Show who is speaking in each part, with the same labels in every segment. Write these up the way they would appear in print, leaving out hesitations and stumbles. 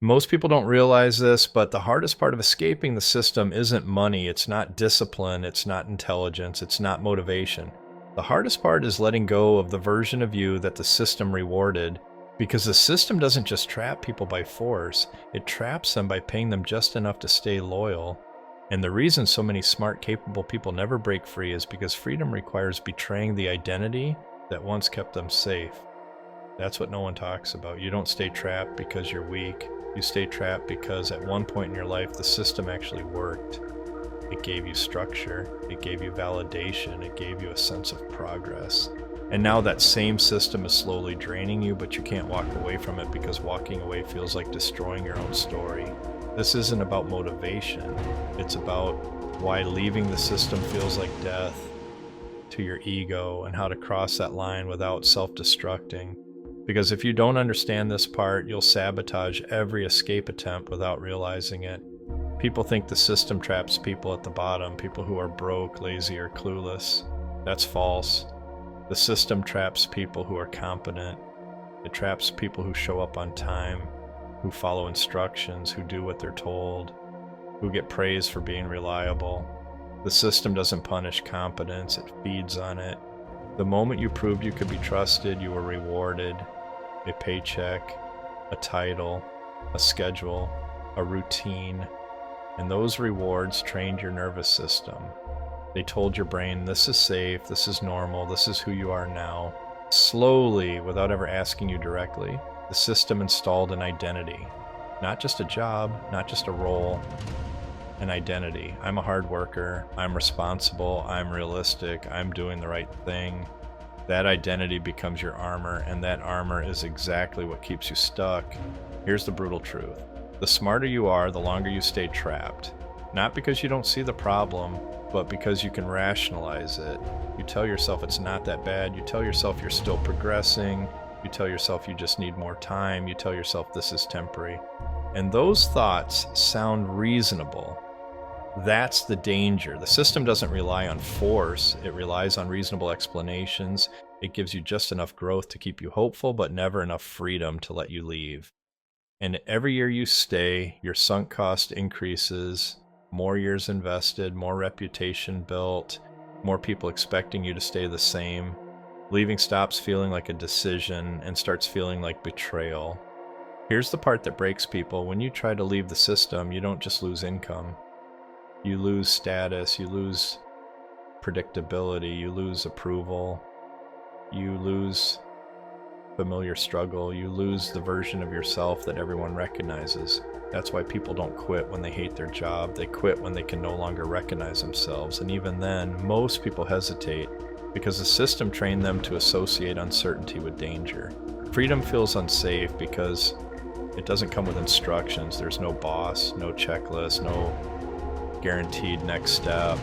Speaker 1: Most people don't realize this, but the hardest part of escaping the system isn't money, it's not discipline, it's not intelligence, it's not motivation. The hardest part is letting go of the version of you that the system rewarded, because the system doesn't just trap people by force, it traps them by paying them just enough to stay loyal. And the reason so many smart, capable people never break free is because freedom requires betraying the identity that once kept them safe. That's what no one talks about. You don't stay trapped because you're weak. You stay trapped because at one point in your life, the system actually worked. It gave you structure. It gave you validation. It gave you a sense of progress. And now that same system is slowly draining you, but you can't walk away from it because walking away feels like destroying your own story. This isn't about motivation. It's about why leaving the system feels like death to your ego and how to cross that line without self-destructing. Because if you don't understand this part, you'll sabotage every escape attempt without realizing it. People think the system traps people at the bottom, people who are broke, lazy, or clueless. That's false. The system traps people who are competent. It traps people who show up on time, who follow instructions, who do what they're told, who get praised for being reliable. The system doesn't punish competence, it feeds on it. The moment you proved you could be trusted, you were rewarded. A paycheck, a title, a schedule, a routine, and those rewards trained your nervous system. They told your brain, this is safe, this is normal, this is who you are now. Slowly, without ever asking you directly, the system installed an identity. Not just a job, not just a role, an identity. I'm a hard worker, I'm responsible, I'm realistic, I'm doing the right thing. That identity becomes your armor, and that armor is exactly what keeps you stuck. Here's the brutal truth. The smarter you are, the longer you stay trapped. Not because you don't see the problem, but because you can rationalize it. You tell yourself it's not that bad, you tell yourself you're still progressing, you tell yourself you just need more time, you tell yourself this is temporary. And those thoughts sound reasonable. That's the danger. The system doesn't rely on force, it relies on reasonable explanations. It gives you just enough growth to keep you hopeful, but never enough freedom to let you leave. And every year you stay, your sunk cost increases, more years invested, more reputation built, more people expecting you to stay the same. Leaving stops feeling like a decision and starts feeling like betrayal. Here's the part that breaks people. When you try to leave the system, you don't just lose income. You lose status, you lose predictability, you lose approval, you lose familiar struggle, you lose the version of yourself that everyone recognizes. That's why people don't quit when they hate their job. They quit when they can no longer recognize themselves. And even then, most people hesitate because the system trained them to associate uncertainty with danger. Freedom feels unsafe because it doesn't come with instructions. There's no boss, no checklist, no guaranteed next step,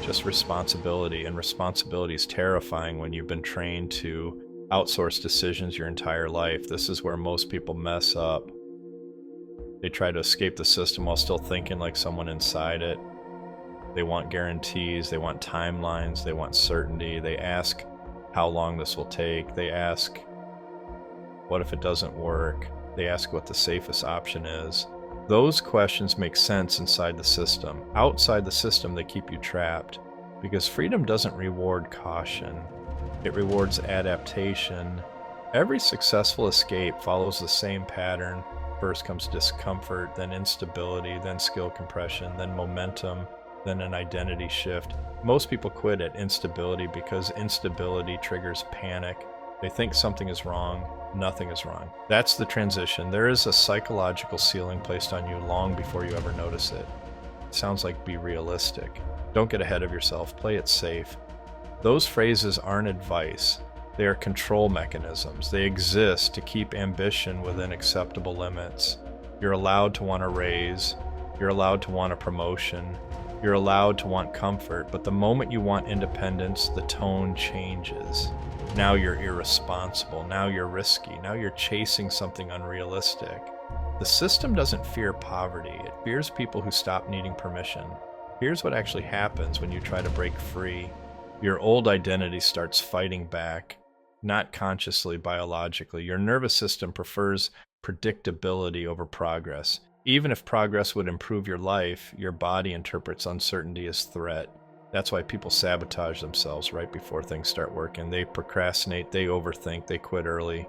Speaker 1: just responsibility. And responsibility is terrifying when you've been trained to outsource decisions your entire life. This is where most people mess up. They try to escape the system while still thinking like someone inside it. They want guarantees, they want timelines, they want certainty. They ask how long this will take. They ask, what if it doesn't work? They ask what the safest option is. Those questions make sense inside the system. Outside the system, they keep you trapped because freedom doesn't reward caution. It rewards adaptation. Every successful escape follows the same pattern. First comes discomfort, then instability, then skill compression, then momentum, then an identity shift. Most people quit at instability because instability triggers panic. They think something is wrong. Nothing is wrong. That's the transition. There is a psychological ceiling placed on you long before you ever notice it. It sounds like be realistic. Don't get ahead of yourself. Play it safe. Those phrases aren't advice. They are control mechanisms. They exist to keep ambition within acceptable limits. You're allowed to want a raise. You're allowed to want a promotion. You're allowed to want comfort. But the moment you want independence, the tone changes. Now you're irresponsible. Now you're risky. Now you're chasing something unrealistic. The system doesn't fear poverty. It fears people who stop needing permission. Here's what actually happens when you try to break free. Your old identity starts fighting back, not consciously, biologically. Your nervous system prefers predictability over progress. Even if progress would improve your life, your body interprets uncertainty as threat. That's why people sabotage themselves right before things start working. They procrastinate, they overthink, they quit early.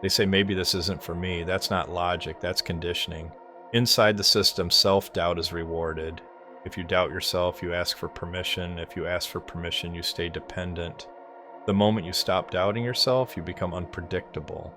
Speaker 1: They say, maybe this isn't for me. That's not logic, that's conditioning. Inside the system, self-doubt is rewarded. If you doubt yourself, you ask for permission. If you ask for permission, you stay dependent. The moment you stop doubting yourself, you become unpredictable.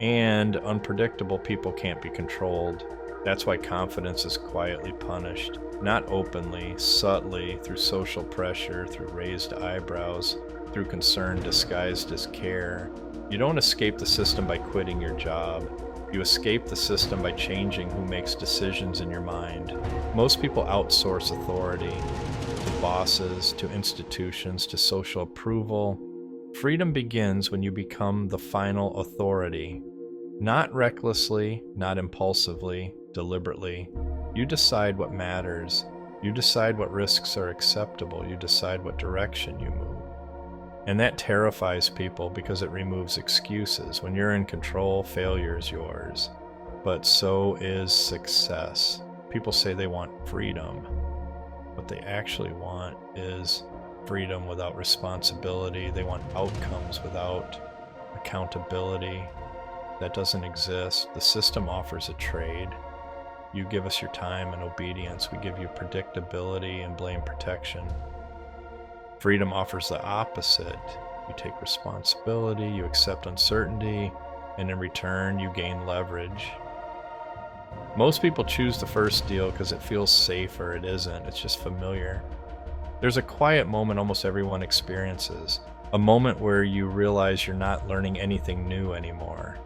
Speaker 1: And unpredictable people can't be controlled. That's why confidence is quietly punished. Not openly, subtly, through social pressure, through raised eyebrows, through concern disguised as care. You don't escape the system by quitting your job. You escape the system by changing who makes decisions in your mind. Most people outsource authority to bosses, to institutions, to social approval. Freedom begins when you become the final authority. Not recklessly, not impulsively, deliberately. You decide what matters. You decide what risks are acceptable. You decide what direction you move. And that terrifies people because it removes excuses. When you're in control, failure is yours. But so is success. People say they want freedom. What they actually want is freedom without responsibility. They want outcomes without accountability. That doesn't exist. The system offers a trade. You give us your time and obedience. We give you predictability and blame protection. Freedom offers the opposite. You take responsibility, you accept uncertainty, and in return, you gain leverage. Most people choose the first deal because it feels safer. It isn't. It's just familiar. There's a quiet moment almost everyone experiences. A moment where you realize you're not learning anything new anymore.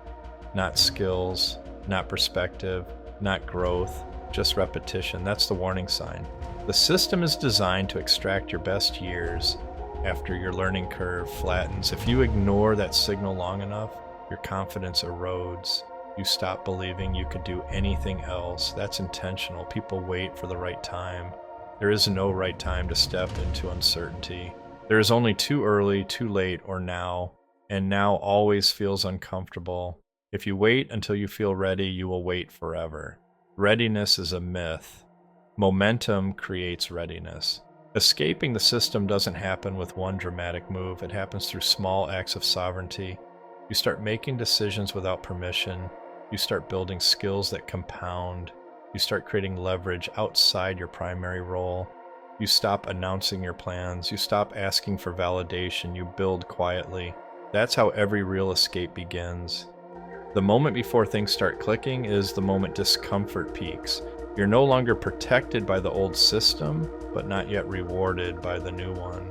Speaker 1: Not skills, not perspective, not growth, just repetition. That's the warning sign. The system is designed to extract your best years after your learning curve flattens. If you ignore that signal long enough, your confidence erodes. You stop believing you could do anything else. That's intentional. People wait for the right time. There is no right time to step into uncertainty. There is only too early, too late, or now, and now always feels uncomfortable. If you wait until you feel ready, you will wait forever. Readiness is a myth. Momentum creates readiness. Escaping the system doesn't happen with one dramatic move. It happens through small acts of sovereignty. You start making decisions without permission. You start building skills that compound. You start creating leverage outside your primary role. You stop announcing your plans. You stop asking for validation. You build quietly. That's how every real escape begins. The moment before things start clicking is the moment discomfort peaks. You're no longer protected by the old system, but not yet rewarded by the new one.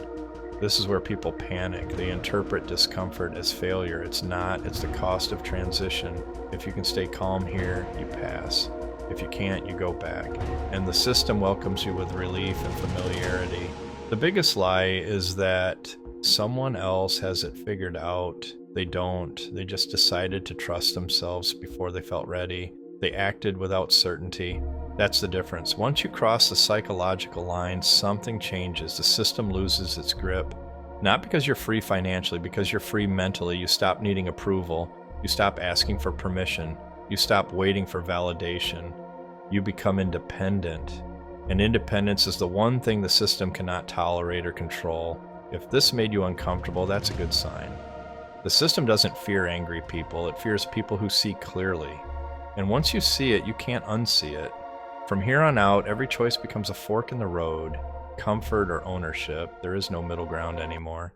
Speaker 1: This is where people panic. They interpret discomfort as failure. It's not. It's the cost of transition. If you can stay calm here, you pass. If you can't, you go back. And the system welcomes you with relief and familiarity. The biggest lie is that someone else has it figured out. They don't. They just decided to trust themselves before they felt ready. They acted without certainty. That's the difference. Once you cross the psychological line, something changes. The system loses its grip. Not because you're free financially, because you're free mentally. You stop needing approval. You stop asking for permission. You stop waiting for validation. You become independent. And independence is the one thing the system cannot tolerate or control. If this made you uncomfortable, that's a good sign. The system doesn't fear angry people. It fears people who see clearly. And once you see it, you can't unsee it. From here on out, every choice becomes a fork in the road, comfort or ownership. There is no middle ground anymore.